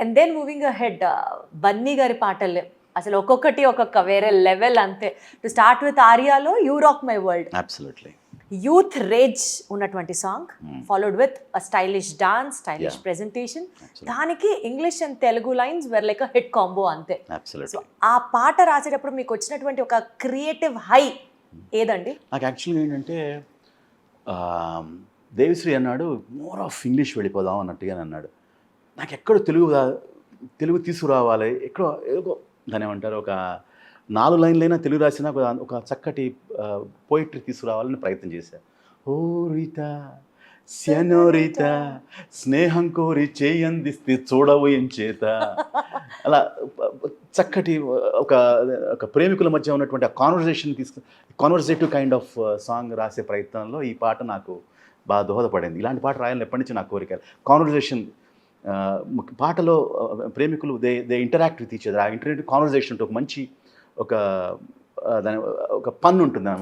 And then moving ahead Bunny గారి పాటలు అసలు ఒక్కొక్కటి ఒక్కొక్క వేరే లెవెల్ అంతే. టు స్టార్ట్ విత్ ఆర్యాలో you rock my world, absolutely youth rage ఉన్నటువంటి song, followed with a stylish dance, stylish presentation. దానికి English and Telugu lines were like a hit combo అంతే. సో ఆ పాట రాసేటప్పుడు మీకు వచ్చినటువంటి ఒక క్రియేటివ్ హై ఏదండి? నాకు యాక్చువల్గా ఏంటంటే దేవిశ్రీ అన్నాడు మోర్ ఆఫ్ ఇంగ్లీష్ వెళ్ళిపోదాం అన్నట్టుగా అన్నాడు. నాకు ఎక్కడ తెలుగు తీసుకురావాలి, ఎక్కడో ఏదో దాని ఏమంటారు, ఒక 4 లైన్లైనా తెలుగు రాసినా ఒక చక్కటి పోయిటరీ తీసుకురావాలని ప్రయత్నం చేశాను. ఓ రీతా సెనోరితా స్నేహం కోరి చేయందిస్తే చూడవు ఏం చేత, అలా చక్కటి ఒక ప్రేమికుల మధ్య ఉన్నటువంటి ఆ కాన్వర్జేటివ్ కైండ్ ఆఫ్ సాంగ్ రాసే ప్రయత్నంలో ఈ పాట నాకు బాగా దోహదపడింది. ఇలాంటి పాట రాయాలని ఎప్పటి నుంచి నాకు కోరిక. కాన్వర్జేషన్ పాటలో ప్రేమికులు they interact with each other. ఆ ఇంటరాక్టివ్ కాన్వర్జేషన్ ఒక మంచి దాని ఒక పన్ను ఉంటుంది.